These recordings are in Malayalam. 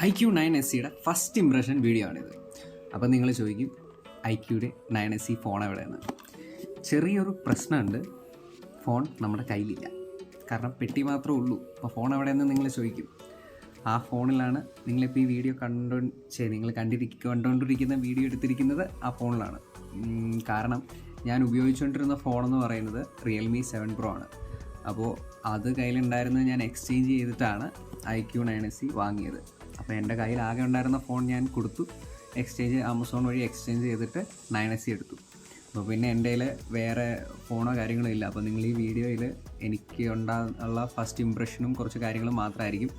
iQoo 9SEയുടെ ഫസ്റ്റ് ഇംപ്രഷൻ വീഡിയോ ആണിത്. അപ്പോൾ നിങ്ങൾ ചോദിക്കും iQooയുടെ 9SE ഫോൺ എവിടെയെന്ന്. ചെറിയൊരു പ്രശ്നമുണ്ട്, ഫോൺ നമ്മുടെ കയ്യിലില്ല. കാരണം പെട്ടി മാത്രമേ ഉള്ളൂ. അപ്പോൾ ഫോൺ എവിടെയെന്ന് നിങ്ങൾ ചോദിക്കും. ആ ഫോണിലാണ് നിങ്ങളിപ്പോൾ ഈ വീഡിയോ നിങ്ങൾ കണ്ടുകൊണ്ടിരിക്കുന്ന വീഡിയോ എടുത്തിരിക്കുന്നത് ആ ഫോണിലാണ്. കാരണം ഞാൻ ഉപയോഗിച്ചുകൊണ്ടിരുന്ന ഫോണെന്ന് പറയുന്നത് റിയൽമി 7 Pro ആണ്. അപ്പോൾ അത് കയ്യിലുണ്ടായിരുന്നത് ഞാൻ എക്സ്ചേഞ്ച് ചെയ്തിട്ടാണ് iQoo 9SE വാങ്ങിയത്. അപ്പോൾ എൻ്റെ കയ്യിൽ ആകെ ഉണ്ടായിരുന്ന ഫോൺ ഞാൻ കൊടുത്തു, ആമസോൺ വഴി എക്സ്ചേഞ്ച് ചെയ്തിട്ട് 9SE എടുത്തു. അപ്പോൾ പിന്നെ എൻ്റെ കയ്യിൽ വേറെ ഫോണോ കാര്യങ്ങളോ ഇല്ല. അപ്പോൾ നിങ്ങൾ ഈ വീഡിയോയിൽ എനിക്ക് ഉള്ള ഫസ്റ്റ് ഇംപ്രഷനും കുറച്ച് കാര്യങ്ങളും മാത്രമായിരിക്കും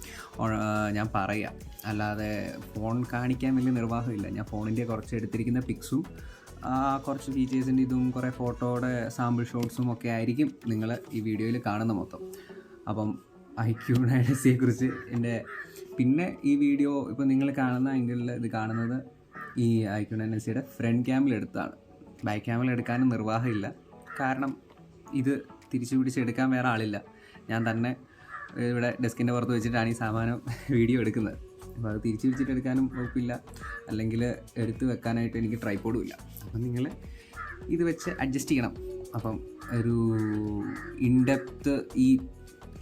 ഞാൻ പറയുക. അല്ലാതെ ഫോൺ കാണിക്കാൻ വലിയ നിർവാഹമില്ല. ഞാൻ ഫോണിൻ്റെ കുറച്ച് എടുത്തിരിക്കുന്ന പിക്സും കുറച്ച് ഫീച്ചേഴ്സിൻ്റെ ഇതും കുറേ ഫോട്ടോയുടെ സാമ്പിൾ ഷോട്ട്സും ഒക്കെ ആയിരിക്കും നിങ്ങൾ ഈ വീഡിയോയിൽ കാണുന്ന മൊത്തം. അപ്പം iQoo 9SE കുറിച്ച് പിന്നെ ഈ വീഡിയോ ഇപ്പോൾ നിങ്ങൾ കാണുന്ന ആംഗിളിൽ ഇത് കാണുന്നത് ഈ iQoo 9SEയുടെ ഫ്രണ്ട് ക്യാമിൽ എടുത്താണ്. ബാക്ക് ക്യാമിൽ എടുക്കാനും നിർവാഹമില്ല. കാരണം ഇത് തിരിച്ചു പിടിച്ചെടുക്കാൻ വേറെ ആളില്ല. ഞാൻ തന്നെ ഇവിടെ ഡെസ്കിൻ്റെ പുറത്ത് വെച്ചിട്ടാണ് ഈ സാമാനം വീഡിയോ എടുക്കുന്നത്. അപ്പോൾ അത് തിരിച്ചു പിടിച്ചിട്ടെടുക്കാനും കുഴപ്പമില്ല, അല്ലെങ്കിൽ എടുത്ത് വെക്കാനായിട്ട് എനിക്ക് ട്രൈപോഡും ഇല്ല. അപ്പം നിങ്ങൾ ഇത് വെച്ച് അഡ്ജസ്റ്റ് ചെയ്യണം. അപ്പം ഒരു ഇൻഡെപ്ത്ത് ഈ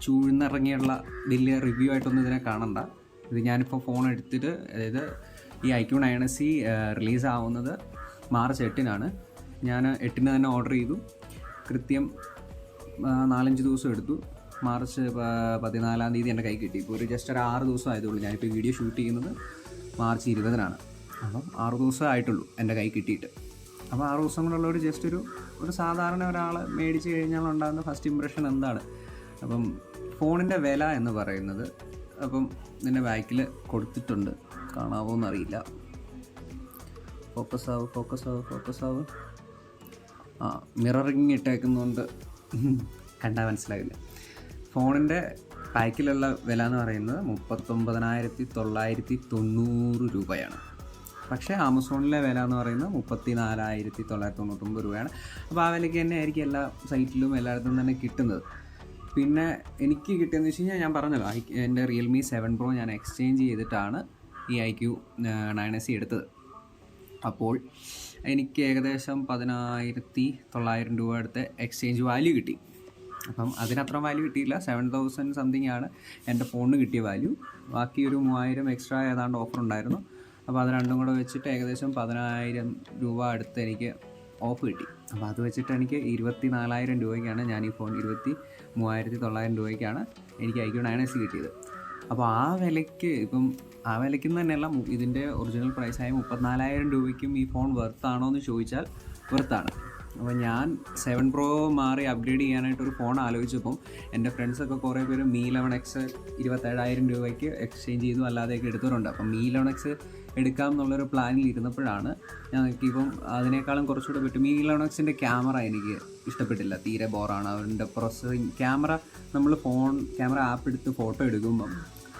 ചൂഴ്ന്നിറങ്ങിയുള്ള വലിയ റിവ്യൂ ആയിട്ടൊന്നും ഇതിനെ കാണണ്ട. ഇത് ഞാനിപ്പോൾ ഫോൺ എടുത്തിട്ട്, അതായത് ഈ iQoo 9SE റിലീസ് ആവുന്നത് മാർച്ച് 8-നാണ്. ഞാൻ 8-ന് തന്നെ ഓർഡർ ചെയ്തു. കൃത്യം 4-5 ദിവസം എടുത്തു. മാർച്ച് 14-ാം തീയതി എൻ്റെ കൈ കിട്ടി. ഇപ്പോൾ ജസ്റ്റ് ഒരു 6 ദിവസം ആയതുള്ളൂ. ഞാനിപ്പോൾ വീഡിയോ ഷൂട്ട് ചെയ്യുന്നത് മാർച്ച് 20-നാണ്. അപ്പം 6 ദിവസം ആയിട്ടുള്ളൂ എൻ്റെ കൈ കിട്ടിയിട്ട്. അപ്പോൾ 6 ദിവസം കൊണ്ടുള്ളൊരു ജസ്റ്റ് ഒരു സാധാരണ ഒരാൾ മേടിച്ച് കഴിഞ്ഞാൽ ഉണ്ടാകുന്ന ഫസ്റ്റ് ഇംപ്രഷൻ എന്താണ്. അപ്പം ഫോണിൻ്റെ വില എന്ന് പറയുന്നത്, അപ്പം ഇതിൻ്റെ ബാക്കിൽ കൊടുത്തിട്ടുണ്ട്, കാണാവോ എന്നറിയില്ല. ഫോക്കസ് ആവും. മിററിങ് ഇട്ടേക്കുന്നതുകൊണ്ട് കണ്ടാൽ മനസ്സിലാവില്ല. ഫോണിൻ്റെ പാക്കിലുള്ള വില എന്ന് പറയുന്നത് 39,990 രൂപയാണ്. പക്ഷേ ആമസോണിലെ വില എന്ന് പറയുന്നത് 34,999 രൂപയാണ്. അപ്പോൾ ആ വിലയ്ക്ക് തന്നെ ആയിരിക്കും എല്ലാ സൈറ്റിലും എല്ലായിടത്തും തന്നെ കിട്ടുന്നത്. പിന്നെ എനിക്ക് കിട്ടിയെന്ന് വെച്ച് കഴിഞ്ഞാൽ, ഞാൻ പറഞ്ഞല്ലോ, എൻ്റെ റിയൽമി 7 Pro ഞാൻ എക്സ്ചേഞ്ച് ചെയ്തിട്ടാണ് ഈ iQoo 9SE എടുത്തത്. അപ്പോൾ എനിക്ക് ഏകദേശം 10,900 രൂപ അടുത്ത് എക്സ്ചേഞ്ച് വാല്യൂ കിട്ടി. അപ്പം അതിനത്ര വാല്യൂ കിട്ടിയില്ല. 7,000 സംതിങ് ആണ് എൻ്റെ ഫോണിന് കിട്ടിയ വാല്യൂ. ബാക്കി ഒരു 3,000 എക്സ്ട്രാ ഏതാണ്ട് ഓഫർ ഉണ്ടായിരുന്നു. അപ്പോൾ അത് രണ്ടും കൂടെ വെച്ചിട്ട് ഏകദേശം 10,000 രൂപ അടുത്ത് എനിക്ക് ഓഫ് കിട്ടി. അപ്പോൾ അത് വെച്ചിട്ട് എനിക്ക് 24,000 രൂപയ്ക്കാണ് ഞാൻ ഈ ഫോൺ 23,900 രൂപയ്ക്കാണ് എനിക്ക് iQoo 9SE കിട്ടിയത്. അപ്പോൾ ആ വിലയ്ക്ക് തന്നെയല്ല, ഇതിൻ്റെ ഒറിജിനൽ പ്രൈസായ 34,000 രൂപയ്ക്കും ഈ ഫോൺ വെർത്താണോ എന്ന് ചോദിച്ചാൽ വെർത്താണ്. അപ്പോൾ ഞാൻ 7 Pro മാറി അപ്ഗ്രേഡ് ചെയ്യാനായിട്ടൊരു ഫോൺ ആലോചിച്ചപ്പം എൻ്റെ ഫ്രണ്ട്സൊക്കെ കുറേ പേര് Mi 11X 27,000 രൂപയ്ക്ക് എക്സ്ചേഞ്ച് ചെയ്തു, അല്ലാതെയൊക്കെ എടുത്തവരുണ്ട്. അപ്പം Mi 11X എടുക്കാം എന്നുള്ളൊരു പ്ലാനിൽ ഇരുന്നപ്പോഴാണ് ഞങ്ങൾക്കിപ്പം അതിനേക്കാളും കുറച്ചുകൂടെ പറ്റും. Mi 11Xൻ്റെ ക്യാമറ എനിക്ക് ഇഷ്ടപ്പെട്ടില്ല, തീരെ ബോറാണ്. അവരുടെ പ്രോസസ്സിങ് നമ്മൾ ക്യാമറ ആപ്പ് എടുത്ത് ഫോട്ടോ എടുക്കുമ്പം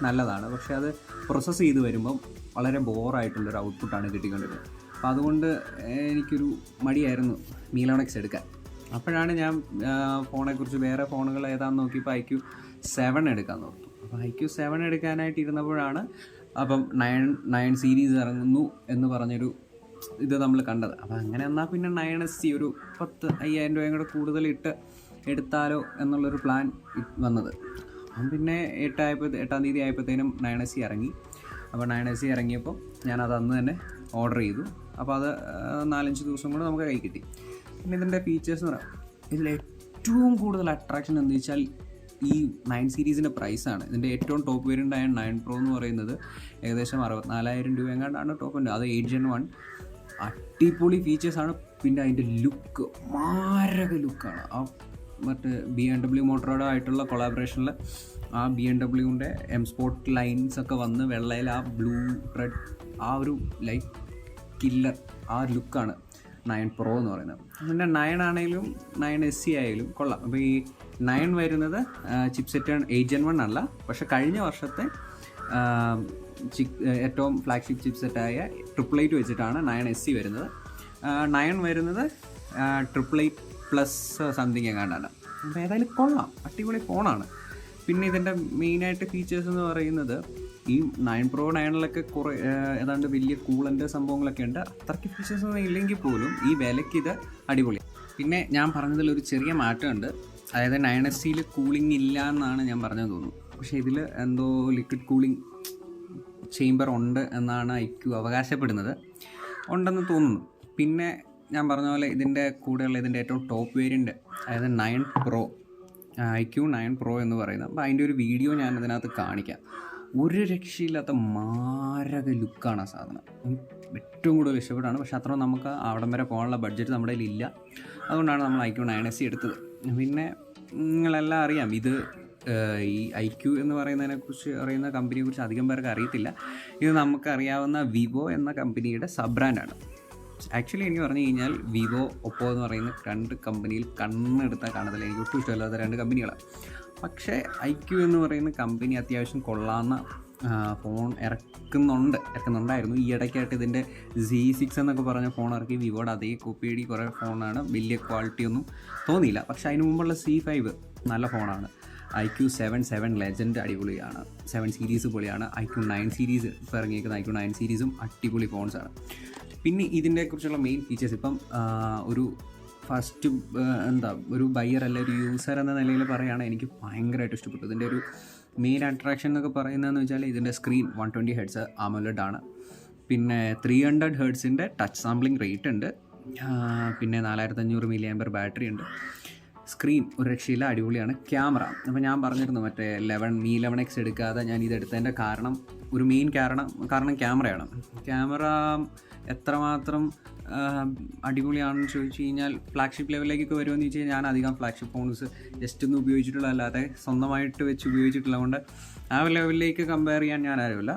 നല്ലതാണ്, പക്ഷേ അത് പ്രോസസ്സ് ചെയ്ത് വരുമ്പം വളരെ ബോറായിട്ടുള്ളൊരു ഔട്ട്പുട്ടാണ് കിട്ടിക്കൊണ്ടിരുന്നത്. അപ്പോൾ അതുകൊണ്ട് എനിക്കൊരു മടിയായിരുന്നു Mi 11X എടുക്കാൻ. അപ്പോഴാണ് ഞാൻ ഫോണെക്കുറിച്ച് വേറെ ഫോണുകൾ ഏതാണെന്ന് നോക്കിയപ്പോൾ iQoo 7 എടുക്കാൻ നോർത്തു. അപ്പോൾ iQoo 7 എടുക്കാനായിട്ട് ഇരുന്നപ്പോഴാണ് അപ്പം 9 സീരീസ് ഇറങ്ങുന്നു എന്ന് പറഞ്ഞൊരു ഇത് നമ്മൾ കണ്ടത്. അപ്പോൾ അങ്ങനെ എന്നാൽ പിന്നെ 9SE ഒരു 10,000 രൂപയും കൂടെ കൂടുതൽ എടുത്താലോ എന്നുള്ളൊരു പ്ലാൻ വന്നത്. അപ്പം പിന്നെ 8-ാം തീയതി ആയപ്പോഴത്തേനും 9SE ഇറങ്ങി. അപ്പോൾ 9SE ഇറങ്ങിയപ്പോൾ ഞാനത് അന്ന് തന്നെ ഓർഡർ ചെയ്തു. അപ്പോൾ അത് 4-5 ദിവസം കൊണ്ട് നമുക്ക് കൈ കിട്ടി. പിന്നെ ഇതിൻ്റെ ഫീച്ചേഴ്സ് എന്ന് പറയാം, ഇതിൽ ഏറ്റവും കൂടുതൽ അട്രാക്ഷൻ എന്താ വെച്ചാൽ ഈ 9 സീരീസിൻ്റെ പ്രൈസാണ്. ഇതിൻ്റെ ഏറ്റവും ടോപ്പ് വേരിയൻ്റായ 9 Pro എന്ന് പറയുന്നത് ഏകദേശം 64,000 രൂപ എങ്ങാണ്ടാണ് ടോപ്പ് ഉണ്ട്. അത് 8 Gen 1 അടിപൊളി ഫീച്ചേഴ്സാണ്. പിന്നെ അതിൻ്റെ ലുക്ക് മാരക ലുക്കാണ്. ആ മറ്റേ BMW മോട്ടോറോടെ ആയിട്ടുള്ള കൊളാബറേഷനിൽ ആ BMWൻ്റെ M-Sport ലൈൻസ് ഒക്കെ വന്ന് വെള്ളയിൽ ആ ബ്ലൂ റെഡ് ആ ഒരു ലൈറ്റ് കില്ലർ ആ ലുക്കാണ് 9 Pro എന്ന് പറയുന്നത്. അതിൻ്റെ 9 ആണെങ്കിലും 9SE ആയാലും കൊള്ളാം. അപ്പോൾ ഈ 9 വരുന്നത് ചിപ്സെറ്റ് 8 Gen 1 അല്ല, പക്ഷേ കഴിഞ്ഞ വർഷത്തെ ഏറ്റവും ഫ്ലാഗ്ഷിപ്പ് ചിപ്സെറ്റായ 888 വെച്ചിട്ടാണ് 9SE വരുന്നത്. 9 വരുന്നത് 888 പ്ലസ് സംതിങ് എങ്ങാണ്ടാണ്. അപ്പോൾ ഏതായാലും കൊള്ളാം, അടിപൊളി ഫോണാണ്. പിന്നെ ഇതിൻ്റെ മെയിനായിട്ട് ഫീച്ചേഴ്സ് എന്ന് പറയുന്നത് ഈ 9 Pro 9 കുറേ ഏതാണ്ട് വലിയ കൂളൻ്റെ സംഭവങ്ങളൊക്കെ ഉണ്ട്. അത്രയ്ക്ക് ഫീച്ചേഴ്സ് ഒന്നും ഇല്ലെങ്കിൽ പോലും ഈ വിലയ്ക്ക് ഇത് അടിപൊളി. പിന്നെ ഞാൻ പറഞ്ഞതിലൊരു ചെറിയ മാറ്റമുണ്ട്. അതായത് 9SCയിൽ കൂളിംഗ് ഇല്ല എന്നാണ് ഞാൻ പറഞ്ഞത് തോന്നുന്നു. പക്ഷേ ഇതിൽ എന്തോ ലിക്വിഡ് കൂളിംഗ് ചേംബർ ഉണ്ട് എന്നാണ് iQoo അവകാശപ്പെടുന്നത്. ഉണ്ടെന്ന് തോന്നുന്നു. പിന്നെ ഞാൻ പറഞ്ഞ പോലെ ഇതിൻ്റെ കൂടെയുള്ള ഇതിൻ്റെ ഏറ്റവും ടോപ്പ് വേരിയൻ്റ്, അതായത് 9 Pro, iQoo 9 Pro എന്ന് പറയുന്നത്. അപ്പോൾ അതിൻ്റെ ഒരു വീഡിയോ ഞാൻ അതിനകത്ത് കാണിക്കാം. ഒരു രക്ഷയില്ലാത്ത മാരക ലുക്കാണ് ആ സാധനം. ഏറ്റവും കൂടുതൽ ഇഷ്ടപ്പെട്ടാണ്. പക്ഷേ അത്ര നമുക്ക് അവിടം വരെ പോകാനുള്ള ബഡ്ജറ്റ് നമ്മുടെ കയ്യിലില്ല. അതുകൊണ്ടാണ് നമ്മൾ iQoo 9SC എടുത്തത്. പിന്നെ നിങ്ങളെല്ലാം അറിയാം, ഇത് ഈ iQoo എന്ന് പറയുന്നതിനെക്കുറിച്ച് അറിയുന്ന കമ്പനിയെക്കുറിച്ച് അധികം പേർക്ക് അറിയത്തില്ല. ഇത് നമുക്കറിയാവുന്ന വിവോ എന്ന കമ്പനിയുടെ സബ് ബ്രാൻഡാണ്. ആക്ച്വലി എനിക്ക് പറഞ്ഞു കഴിഞ്ഞാൽ വിവോ, ഒപ്പോ എന്ന് പറയുന്ന 2 കമ്പനിയിൽ കണ്ണെടുത്താൽ കാണത്തില്ല. എനിക്ക് ഒട്ടും ഇഷ്ടമല്ലാത്ത 2 കമ്പനികളാണ്. പക്ഷേ iQoo എന്ന് പറയുന്ന കമ്പനി അത്യാവശ്യം കൊള്ളാവുന്ന ഫോൺ ഇറക്കുന്നുണ്ടായിരുന്നു. ഈ ഇടയ്ക്കായിട്ട് ഇതിൻ്റെ Z6 എന്നൊക്കെ പറഞ്ഞ ഫോൺ ഇറക്കി. വിവോയുടെ അതേ കോപ്പിയടി കുറേ ഫോണാണ്. വലിയ ക്വാളിറ്റി ഒന്നും തോന്നിയില്ല. പക്ഷേ അതിന് മുമ്പുള്ള C5 നല്ല ഫോണാണ്. iQoo 7 ലെജൻഡ് അടിപൊളിയാണ്. 7 സീരീസ് പൊളിയാണ്. iQoo 9 സീരീസ് ഇപ്പോൾ ഇറങ്ങിയിരിക്കുന്ന iQoo 9 സീരീസും അടിപൊളി ഫോൺസാണ്. പിന്നെ ഇതിനെക്കുറിച്ചുള്ള മെയിൻ ഫീച്ചേഴ്സ് ഇപ്പം ഒരു ഫസ്റ്റ് ഒരു ബയ്യർ അല്ല ഒരു യൂസർ എന്ന നിലയിൽ പറയുകയാണെങ്കിൽ എനിക്ക് ഭയങ്കരമായിട്ട് ഇഷ്ടപ്പെട്ടു. ഇതിൻ്റെ ഒരു മെയിൻ അട്രാക്ഷൻ എന്നൊക്കെ പറയുന്നതെന്ന് വെച്ചാൽ ഇതിൻ്റെ സ്ക്രീൻ 120 Hz AMOLED ആണ്. പിന്നെ 300 Hz ടച്ച് സാമ്പിളിംഗ് റേറ്റ് ഉണ്ട്. പിന്നെ 4500 mAh ബാറ്ററി ഉണ്ട്. സ്ക്രീൻ ഒരു രക്ഷയില്ല, അടിപൊളിയാണ്. ക്യാമറ, അപ്പോൾ ഞാൻ പറഞ്ഞിരുന്നു മറ്റേ Mi 11X എടുക്കാതെ ഞാൻ ഇതെടുത്തതിൻ്റെ ഒരു മെയിൻ കാരണം ക്യാമറയാണ്. ക്യാമറ എത്രമാത്രം അടിപൊളിയാണെന്ന് ചോദിച്ചു കഴിഞ്ഞാൽ ഫ്ലാഗ്ഷിപ്പ് ലെവലിലേക്കൊക്കെ വരുമെന്ന് ചോദിച്ചു കഴിഞ്ഞാൽ ഞാൻ അധികം ഫ്ലാഗ്ഷിപ്പ് ഫോൺസ് ജസ്റ്റ് ഒന്ന് ഉപയോഗിച്ചിട്ടുള്ള, അല്ലാതെ സ്വന്തമായിട്ട് വെച്ച് ഉപയോഗിച്ചിട്ടുള്ളത് കൊണ്ട് ആ ലെവലിലേക്ക് കമ്പയർ ചെയ്യാൻ ഞാൻ അറിയില്ല.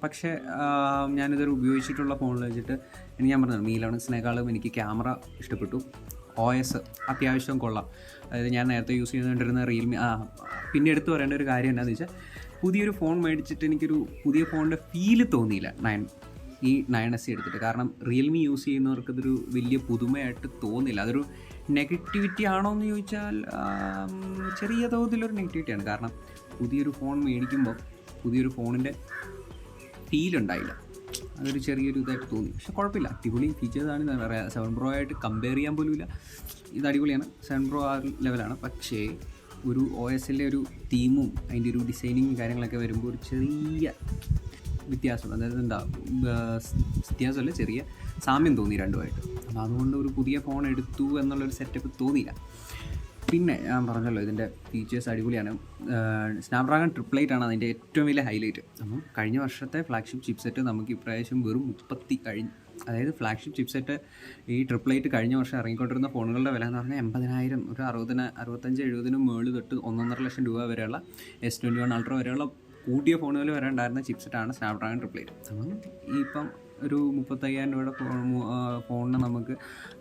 പക്ഷേ ഞാനിതൊരു ഉപയോഗിച്ചിട്ടുള്ള ഫോണിൽ വെച്ചിട്ട് ഞാൻ പറഞ്ഞത് Mi 11Xനേക്കാളും എനിക്ക് ക്യാമറ ഇഷ്ടപ്പെട്ടു. OS അത്യാവശ്യം കൊള്ളാം. അതായത് ഞാൻ നേരത്തെ യൂസ് ചെയ്തുകൊണ്ടിരുന്ന റിയൽമി. പിന്നെ എടുത്തു പറയേണ്ട ഒരു കാര്യം എന്താണെന്ന് വെച്ചാൽ, പുതിയൊരു ഫോൺ മേടിച്ചിട്ട് എനിക്കൊരു പുതിയ ഫോണിൻ്റെ ഫീല് തോന്നിയില്ല ഈ 9SC എടുത്തിട്ട്. കാരണം റിയൽമി യൂസ് ചെയ്യുന്നവർക്ക് ഇതൊരു വലിയ പുതുമയായിട്ട് തോന്നില്ല. അതൊരു നെഗറ്റിവിറ്റി ആണോ എന്ന് ചോദിച്ചാൽ ചെറിയ തോതിലൊരു നെഗറ്റിവിറ്റിയാണ്. കാരണം പുതിയൊരു ഫോൺ മേടിക്കുമ്പോൾ പുതിയൊരു ഫോണിൻ്റെ ഫീലുണ്ടായില്ല. അതൊരു ചെറിയൊരു ഇതായിട്ട് തോന്നി. പക്ഷെ കുഴപ്പമില്ല, അടിപൊളി ഫീച്ചേഴ്സാണ്. എന്താ പറയുക, 7 Pro ആയിട്ട് കമ്പയർ ചെയ്യാൻ പോലും ഇല്ല. ഇത് അടിപൊളിയാണ്. 7 Pro ആ ലെവലാണ്. പക്ഷേ ഒരു OSലെ ഒരു തീമും അതിൻ്റെ ഒരു ഡിസൈനിങ്ങും കാര്യങ്ങളൊക്കെ വരുമ്പോൾ ഒരു ചെറിയ വ്യത്യാസം, അതായത് വ്യത്യാസമല്ല, ചെറിയ സാമ്യം തോന്നി രണ്ടുമായിട്ട്. അപ്പോൾ അതുകൊണ്ട് ഒരു പുതിയ ഫോൺ എടുത്തു എന്നുള്ളൊരു സെറ്റപ്പ് തോന്നിയില്ല. പിന്നെ ഞാൻ പറഞ്ഞല്ലോ, ഇതിൻ്റെ ഫീച്ചേഴ്സ് അടിപൊളിയാണ്. സ്നാപ്ഡ്രാഗൺ 888 ആണ് അതിൻ്റെ ഏറ്റവും വലിയ ഹൈലൈറ്റ്. അപ്പം കഴിഞ്ഞ വർഷത്തെ ഫ്ലാഗ്ഷിപ്പ് ചിപ്സെറ്റ് നമുക്ക് ഇപ്രാവശ്യം വെറും 30 കഴിഞ്ഞു. അതായത് ഫ്ലാഗ്ഷിപ്പ് ചിപ്സെറ്റ് ഈ 888 കഴിഞ്ഞ വർഷം ഇറങ്ങിക്കൊണ്ടിരുന്ന ഫോണുകളുടെ വില എന്ന് പറഞ്ഞാൽ 80,000, ഒരു 65-70 മുകളിൽ തൊട്ട് 1.5 ലക്ഷം രൂപ വരെയുള്ള S21 Ultra വരെയുള്ള കൂട്ടിയ ഫോണുകൾ വരെ ഉണ്ടായിരുന്ന ചിപ്സെറ്റാണ് സ്നാപ്ഡ്രാഗൺ 888. അപ്പം ഇപ്പം ഒരു 35,000 രൂപയുടെ ഫോണിന് നമുക്ക്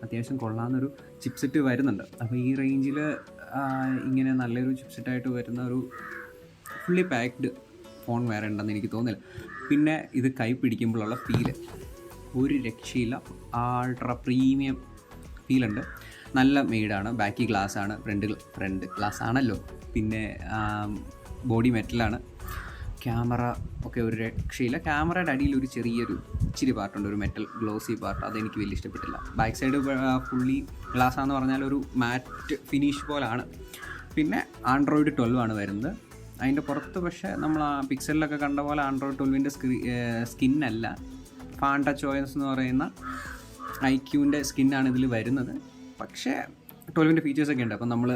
അത്യാവശ്യം കൊള്ളാവുന്നൊരു ചിപ്സെറ്റ് വരുന്നുണ്ട്. അപ്പോൾ ഈ റേഞ്ചിൽ ഇങ്ങനെ നല്ലൊരു ചിപ്സെറ്റായിട്ട് വരുന്ന ഒരു ഫുള്ളി പാക്ഡ് ഫോൺ വേറെ ഉണ്ടെന്ന് എനിക്ക് തോന്നില്ല. പിന്നെ ഇത് കൈ പിടിക്കുമ്പോഴുള്ള ഫീല് ഒരു രക്ഷയില്ല. അൾട്രാ പ്രീമിയം ഫീലുണ്ട്. നല്ല മെയ്ഡാണ്. ബാക്കി ഗ്ലാസ്സാണ്, ഫ്രണ്ട് ഗ്ലാസ് ആണല്ലോ. പിന്നെ ബോഡി മെറ്റലാണ്. ക്യാമറ ഒക്കെ ഒരു രക്ഷയില്ല. ക്യാമറയുടെ അടിയിൽ ഒരു ഇച്ചിരി പാർട്ടുണ്ട്, ഒരു മെറ്റൽ ഗ്ലോസി പാർട്ട്. അതെനിക്ക് വലിയ ഇഷ്ടപ്പെട്ടില്ല. ബാക്ക് സൈഡ് ഫുള്ളി ഗ്ലാസ്സാന്ന് പറഞ്ഞാൽ ഒരു മാറ്റ് ഫിനിഷ് പോലാണ്. പിന്നെ Android 12 ആണ് വരുന്നത്. അതിൻ്റെ പുറത്ത് പക്ഷേ നമ്മൾ ആ പിക്സലിലൊക്കെ കണ്ട പോലെ Android 12ൻ്റെ സ്കിന്നല്ല, ഫാൻ ടച്ച് OS എന്ന് പറയുന്ന iQooൻ്റെ സ്കിന്നാണ് ഇതിൽ വരുന്നത്. പക്ഷേ 12ൻ്റെ ഫീച്ചേഴ്സൊക്കെ ഉണ്ട്. അപ്പം നമ്മൾ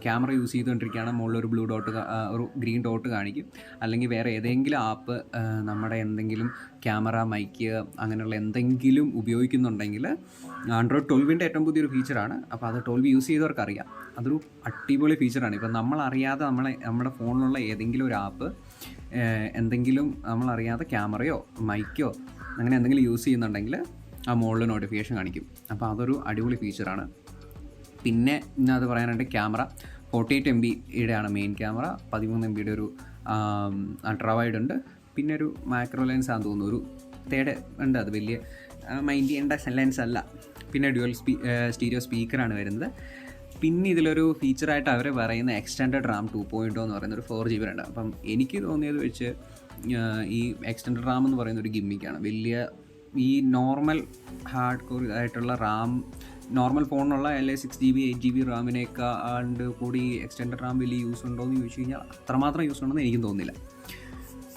ക്യാമറ യൂസ് ചെയ്തുകൊണ്ടിരിക്കുകയാണ്, മുകളിൽ ഒരു ബ്ലൂ ഡോട്ട്, ഒരു ഗ്രീൻ ഡോട്ട് കാണിക്കും. അല്ലെങ്കിൽ വേറെ ഏതെങ്കിലും ആപ്പ് നമ്മുടെ എന്തെങ്കിലും ക്യാമറ, മൈക്ക് അങ്ങനെയുള്ള എന്തെങ്കിലും ഉപയോഗിക്കുന്നുണ്ടെങ്കിൽ Android 12ൻ്റെ ഏറ്റവും പുതിയൊരു ഫീച്ചറാണ്. അപ്പോൾ അത് 12 യൂസ് ചെയ്തവർക്കറിയാം. അതൊരു അടിപൊളി ഫീച്ചറാണ്. ഇപ്പം നമ്മളറിയാതെ നമ്മുടെ ഫോണിലുള്ള ഏതെങ്കിലും ഒരു ആപ്പ് എന്തെങ്കിലും നമ്മളറിയാതെ ക്യാമറയോ മൈക്കോ അങ്ങനെ എന്തെങ്കിലും യൂസ് ചെയ്യുന്നുണ്ടെങ്കിൽ ആ മുകളിൽ നോട്ടിഫിക്കേഷൻ കാണിക്കും. അപ്പോൾ അതൊരു അടിപൊളി ഫീച്ചറാണ്. പിന്നെ അത് പറയാനായിട്ട് ക്യാമറ 48 MB ആണ് മെയിൻ ക്യാമറ. 13 MB ഒരു അൾട്രാ വൈഡ് ഉണ്ട്. പിന്നെ ഒരു മാക്രോ ലെൻസ് ആണെന്ന് തോന്നുന്നു, ഒരു തേർഡ് ഉണ്ട്. അത് വലിയ മൈൻഡ് ചെയ്യേണ്ട ലെൻസ് അല്ല. പിന്നെ ഡ്യുവൽ സ്റ്റീരിയോ സ്പീക്കറാണ് വരുന്നത്. പിന്നെ ഇതിലൊരു ഫീച്ചറായിട്ട് അവർ പറയുന്ന എക്സ്റ്റൻഡഡ് RAM 2.0 എന്ന് പറയുന്ന ഒരു 4 GB ഉണ്ട്. അപ്പം എനിക്ക് തോന്നിയത് വെച്ച് ഈ എക്സ്റ്റൻഡഡ് റാം എന്ന് പറയുന്ന ഒരു ഗിമ്മിക്കാണ്. വലിയ ഈ നോർമൽ ഹാർഡ് കോർ ആയിട്ടുള്ള റാം, നോർമൽ ഫോണിനുള്ള അല്ലെ 6GB 8GB റാമിനേക്കാണ്ട് കൂടി എക്സ്റ്റൻഡഡ് റാം വലിയ യൂസ് ഉണ്ടോ എന്ന് ചോദിച്ചു കഴിഞ്ഞാൽ അത്രമാത്രം യൂസ് ഉണ്ടെന്ന് എനിക്കും തോന്നുന്നില്ല.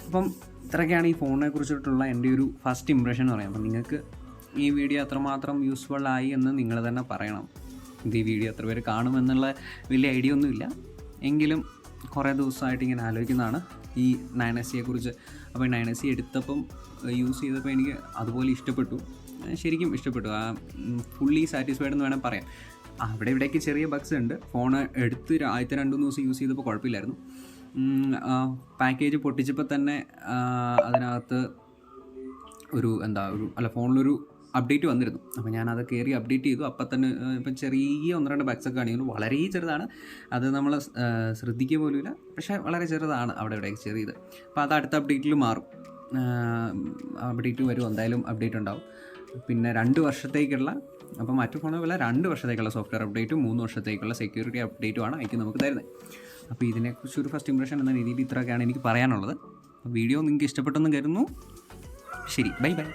അപ്പം ഇത്രയൊക്കെയാണ് ഈ ഫോണിനെ കുറിച്ചിട്ടുള്ള എൻ്റെ ഒരു ഫസ്റ്റ് ഇംപ്രഷൻ എന്ന് പറയാം. അപ്പം നിങ്ങൾക്ക് ഈ വീഡിയോ അത്രമാത്രം യൂസ്ഫുൾ ആയി എന്ന് നിങ്ങൾ തന്നെ പറയണം. ഇത് ഈ വീഡിയോ എത്ര പേര് കാണുമെന്നുള്ള വലിയ ഐഡിയ ഒന്നുമില്ല, എങ്കിലും കുറേ ദിവസമായിട്ട് ഇങ്ങനെ ആലോചിക്കുന്നതാണ് ഈ 9S കുറിച്ച്. അപ്പോൾ 9S എടുത്തപ്പം യൂസ് ചെയ്തപ്പോൾ എനിക്ക് അതുപോലെ ഇഷ്ടപ്പെട്ടു, ശരിക്കും ഇഷ്ടപ്പെട്ടു. ഫുള്ളി സാറ്റിസ്ഫൈഡ് എന്ന് വേണമെങ്കിൽ പറയാം. അവിടെ ഇവിടേക്ക് ചെറിയ ബഗ്സ് ഉണ്ട്. ഫോണ് എടുത്ത് ആദ്യത്തെ 2-3 ദിവസം യൂസ് ചെയ്തപ്പോൾ കുഴപ്പമില്ലായിരുന്നു. പാക്കേജ് പൊട്ടിച്ചപ്പോൾ തന്നെ അതിനകത്ത് ഫോണിലൊരു അപ്ഡേറ്റ് വന്നിരുന്നു. അപ്പോൾ ഞാനത് കയറി അപ്ഡേറ്റ് ചെയ്തു. അപ്പം തന്നെ ഇപ്പം ചെറിയ 1-2 ബഗ്സൊക്കെ കാണിക്കുന്നു. വളരെ ചെറുതാണ്, അത് നമ്മൾ ശ്രദ്ധിക്കുക പോലുമില്ല, പക്ഷേ വളരെ ചെറുതാണ് അവിടെ ഇവിടേക്ക് ചെറിയത്. അപ്പോൾ അത് അടുത്ത അപ്ഡേറ്റിൽ മാറും, അപ്ഡേറ്റ് വരും, എന്തായാലും അപ്ഡേറ്റ് ഉണ്ടാവും. പിന്നെ 2 വർഷത്തേക്കുള്ള, അപ്പോൾ മറ്റു ഫോണുകൾ പോലെ 2 വർഷത്തേക്കുള്ള സോഫ്റ്റ്വെയർ അപ്ഡേറ്റും 3 വർഷത്തേക്കുള്ള സെക്യൂരിറ്റി അപ്ഡേറ്റുമാണ് എനിക്ക് നമുക്ക് തരുന്നത്. അപ്പോൾ ഇതിനെക്കുറിച്ച് ഒരു ഫസ്റ്റ് ഇംപ്രഷൻ എന്ന രീതിയിൽ ഇത്രയൊക്കെയാണ് എനിക്ക് പറയാനുള്ളത്. വീഡിയോ നിങ്ങൾക്ക് ഇഷ്ടപ്പെട്ടെന്ന് കരുതുന്നു. ശരി, ബൈ ബൈ.